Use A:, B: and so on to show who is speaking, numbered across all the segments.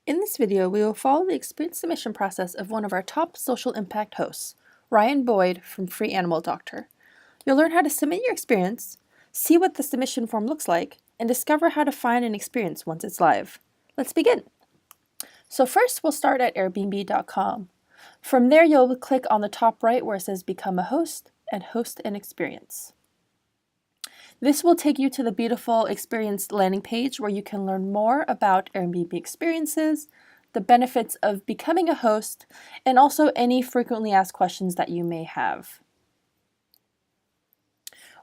A: In this video, we will follow the experience submission process of one of our top social impact hosts, Ryan Boyd from Free Animal Doctor. You'll learn how to submit your experience, see what the submission form looks like, and discover how to find an experience once it's live. Let's begin. So first, we'll start at Airbnb.com. From there, you'll click on the top right where it says Become a Host and Host an Experience. This will take you to the beautiful experience landing page where you can learn more about Airbnb experiences, the benefits of becoming a host, and also any frequently asked questions that you may have.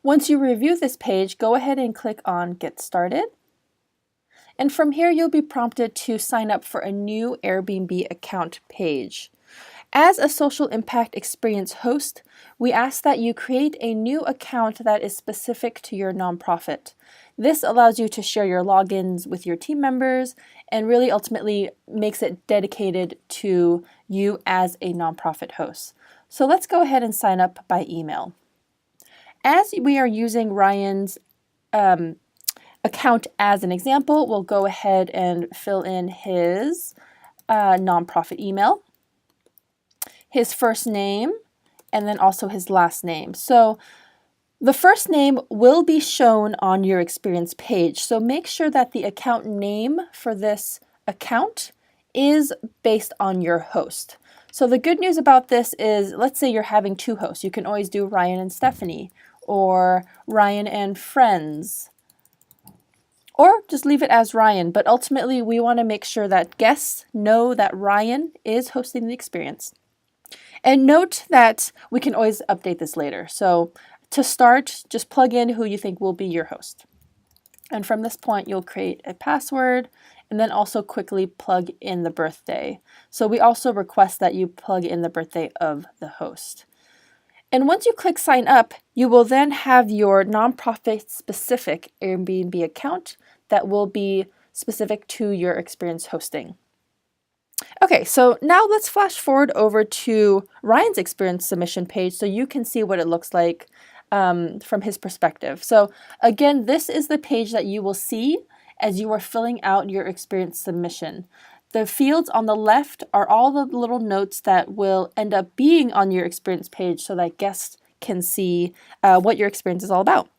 A: Once you review this page, go ahead and click on Get Started. And from here, you'll be prompted to sign up for a new Airbnb account page. As a social impact experience host, we ask that you create a new account that is specific to your nonprofit. This allows you to share your logins with your team members and really ultimately makes it dedicated to you as a nonprofit host. So let's go ahead and sign up by email. As we are using Ryan's account as an example, we'll go ahead and fill in his nonprofit email, his first name, and then also his last name. So the first name will be shown on your experience page. So make sure that the account name for this account is based on your host. So the good news about this is, let's say you're having two hosts. You can always do Ryan and Stephanie, or Ryan and Friends, or just leave it as Ryan. But ultimately, we want to make sure that guests know that Ryan is hosting the experience. And note that we can always update this later. So to start, just plug in who you think will be your host. And from this point, you'll create a password and then also quickly plug in the birthday. So we also request that you plug in the birthday of the host. And once you click sign up, you will then have your nonprofit specific Airbnb account that will be specific to your experience hosting. Okay, so now let's flash forward over to Ryan's experience submission page so you can see what it looks like from his perspective. So again, this is the page that you will see as you are filling out your experience submission. The fields on the left are all the little notes that will end up being on your experience page so that guests can see what your experience is all about.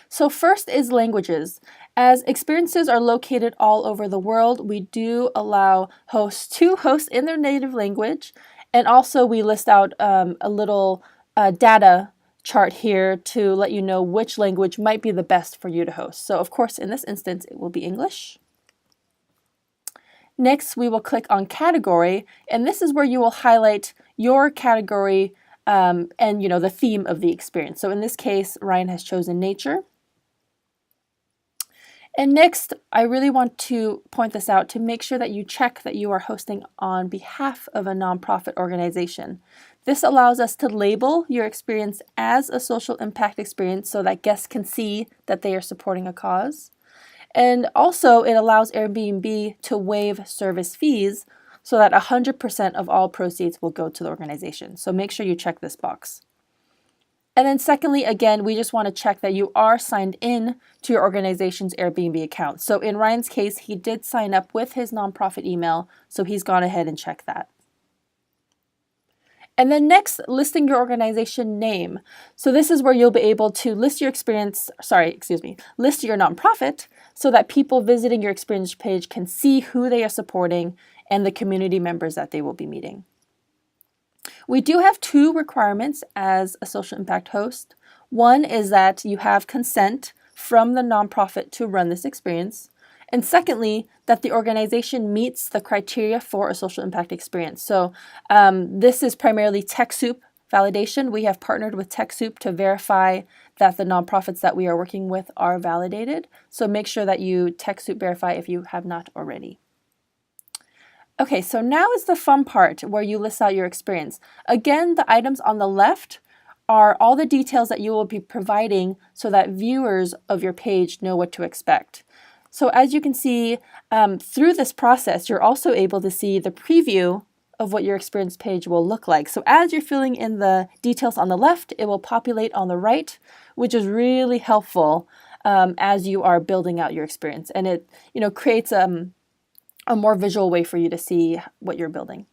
A: So first is languages. As experiences are located all over the world, we do allow hosts to host in their native language, and also we list out a little data chart here to let you know which language might be the best for you to host. So of course, in this instance, it will be English. Next, we will click on category, and this is where you will highlight your category and the theme of the experience. So in this case, Ryan has chosen nature. And next, I really want to point this out to make sure that you check that you are hosting on behalf of a nonprofit organization. This allows us to label your experience as a social impact experience so that guests can see that they are supporting a cause. And also, it allows Airbnb to waive service fees so that 100% of all proceeds will go to the organization. So make sure you check this box. And then secondly, again, we just want to check that you are signed in to your organization's Airbnb account. So in Ryan's case, he did sign up with his nonprofit email, so he's gone ahead and checked that. And then next, listing your organization name. So this is where you'll be able to list your list your nonprofit so that people visiting your experience page can see who they are supporting and the community members that they will be meeting. We do have two requirements as a social impact host. One is that you have consent from the nonprofit to run this experience. And secondly, that the organization meets the criteria for a social impact experience. So this is primarily TechSoup validation. We have partnered with TechSoup to verify that the nonprofits that we are working with are validated. So make sure that you TechSoup verify if you have not already. Okay, so now is the fun part where you list out your experience. Again, the items on the left are all the details that you will be providing so that viewers of your page know what to expect. So as you can see, through this process, you're also able to see the preview of what your experience page will look like. So as you're filling in the details on the left, it will populate on the right, which is really helpful as you are building out your experience. And it creates a more visual way for you to see what you're building.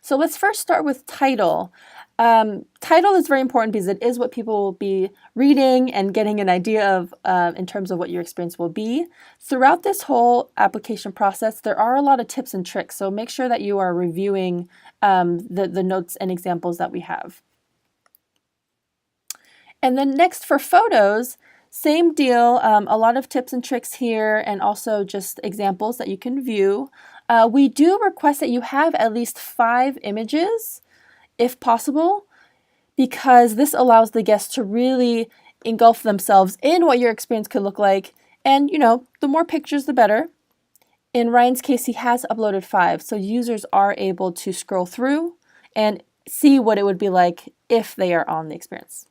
A: So let's first start with title. Title is very important because it is what people will be reading and getting an idea of in terms of what your experience will be. Throughout this whole application process, there are a lot of tips and tricks, so make sure that you are reviewing the notes and examples that we have. And then next for photos, same deal, a lot of tips and tricks here and also just examples that you can view. We do request that you have at least 5 images if possible, because this allows the guests to really engulf themselves in what your experience could look like. And, the more pictures, the better. In Ryan's case, he has uploaded 5, so users are able to scroll through and see what it would be like if they are on the experience.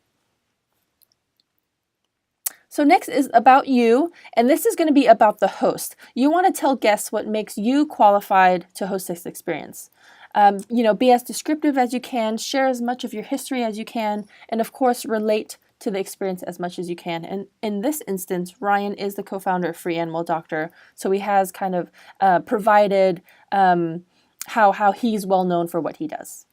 A: So next is about you, and this is going to be about the host. You want to tell guests what makes you qualified to host this experience. Be as descriptive as you can, share as much of your history as you can, and of course relate to the experience as much as you can. And in this instance, Ryan is the co-founder of Free Animal Doctor, so he has kind of provided how he's well known for what he does.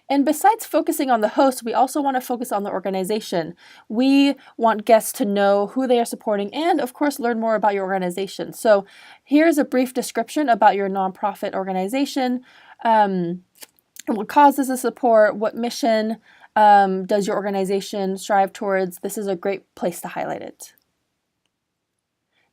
A: And besides focusing on the host, we also want to focus on the organization. We want guests to know who they are supporting and, of course, learn more about your organization. So here's a brief description about your nonprofit organization. What causes the support? What mission does your organization strive towards? This is a great place to highlight it.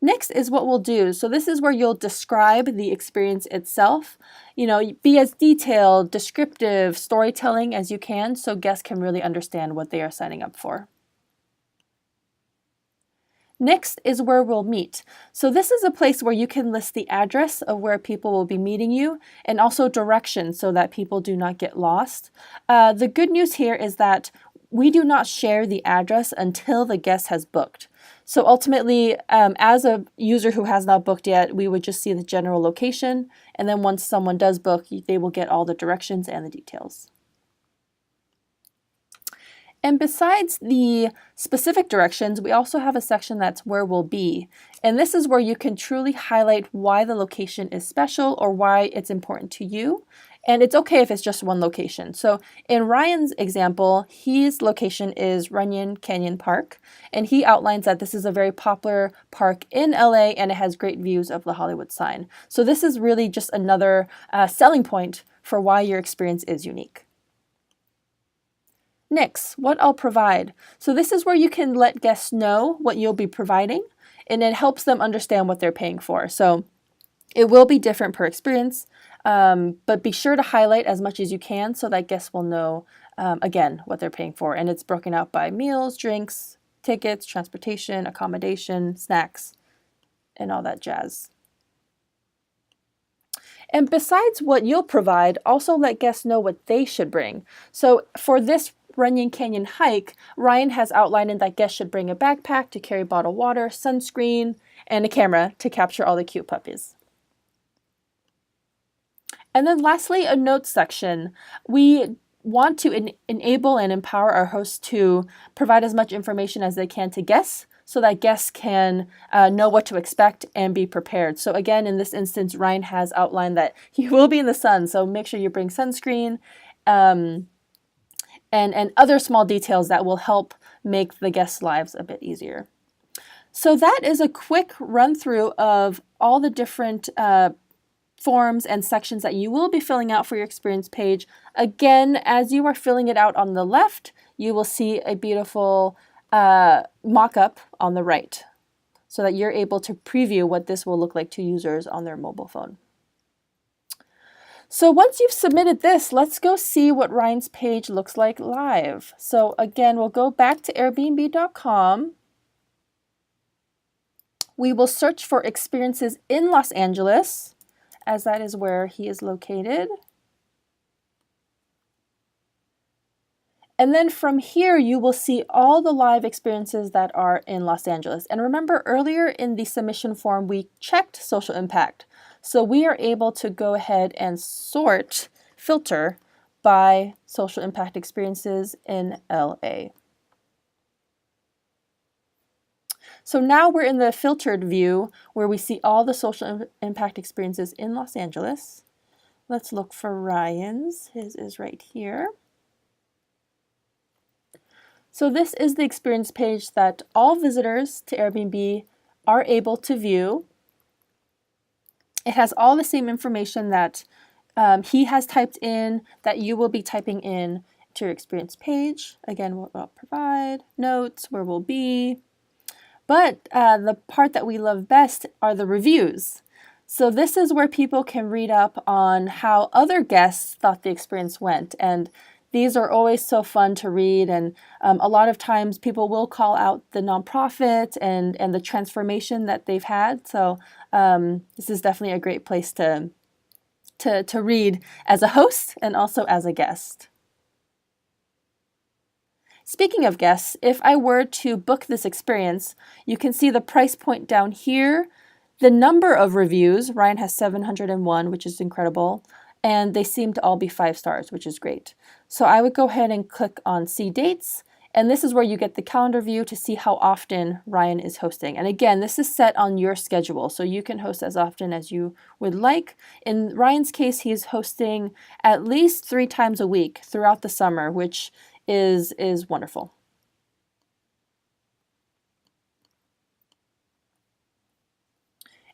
A: Next is what we'll do. So this is where you'll describe the experience itself. Be as detailed, descriptive, storytelling as you can so guests can really understand what they are signing up for. Next is where we'll meet. So this is a place where you can list the address of where people will be meeting you and also directions so that people do not get lost. The good news here is that we do not share the address until the guest has booked. So ultimately, as a user who has not booked yet, we would just see the general location, and then once someone does book, they will get all the directions and the details. And besides the specific directions, we also have a section that's where we'll be. And this is where you can truly highlight why the location is special or why it's important to you. And it's okay if it's just one location. So in Ryan's example, his location is Runyon Canyon Park. And he outlines that this is a very popular park in LA and it has great views of the Hollywood sign. So this is really just another selling point for why your experience is unique. Next, what I'll provide. So this is where you can let guests know what you'll be providing, and it helps them understand what they're paying for. So it will be different per experience, but be sure to highlight as much as you can so that guests will know, again, what they're paying for. And it's broken out by meals, drinks, tickets, transportation, accommodation, snacks, and all that jazz. And besides what you'll provide, also let guests know what they should bring. So for this Runyon Canyon hike, Ryan has outlined that guests should bring a backpack to carry bottled water, sunscreen, and a camera to capture all the cute puppies. And then lastly, a notes section. We want to enable and empower our hosts to provide as much information as they can to guests so that guests can know what to expect and be prepared. So again, in this instance, Ryan has outlined that he will be in the sun, so make sure you bring sunscreen and other small details that will help make the guests' lives a bit easier. So that is a quick run through of all the different forms and sections that you will be filling out for your experience page. Again, as you are filling it out on the left, you will see a beautiful mock-up on the right so that you're able to preview what this will look like to users on their mobile phone. So once you've submitted this, let's go see what Ryan's page looks like live. So again, we'll go back to Airbnb.com. We will search for experiences in Los Angeles, as that is where he is located. And then from here, you will see all the live experiences that are in Los Angeles. And remember earlier in the submission form, we checked social impact. So we are able to go ahead and filter by social impact experiences in LA. So now we're in the filtered view where we see all the social impact experiences in Los Angeles. Let's look for Ryan's. His is right here. So this is the experience page that all visitors to Airbnb are able to view. It has all the same information that he has typed in, that you will be typing in to your experience page. Again, we'll provide notes, where we'll be. But the part that we love best are the reviews. So this is where people can read up on how other guests thought the experience went. And these are always so fun to read. And a lot of times people will call out the nonprofit and the transformation that they've had. So this is definitely a great place to read as a host and also as a guest. Speaking of guests, if I were to book this experience, you can see the price point down here, the number of reviews. Ryan has 701, which is incredible, and they seem to all be 5 stars, which is great. So I would go ahead and click on See Dates, and this is where you get the calendar view to see how often Ryan is hosting. And again, this is set on your schedule, so you can host as often as you would like. In Ryan's case, he's hosting at least 3 times a week throughout the summer, which is wonderful.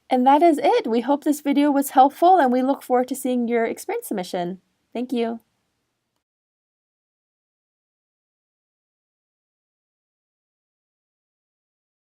A: And that is it. We hope this video was helpful, and we look forward to seeing your experience submission. Thank you.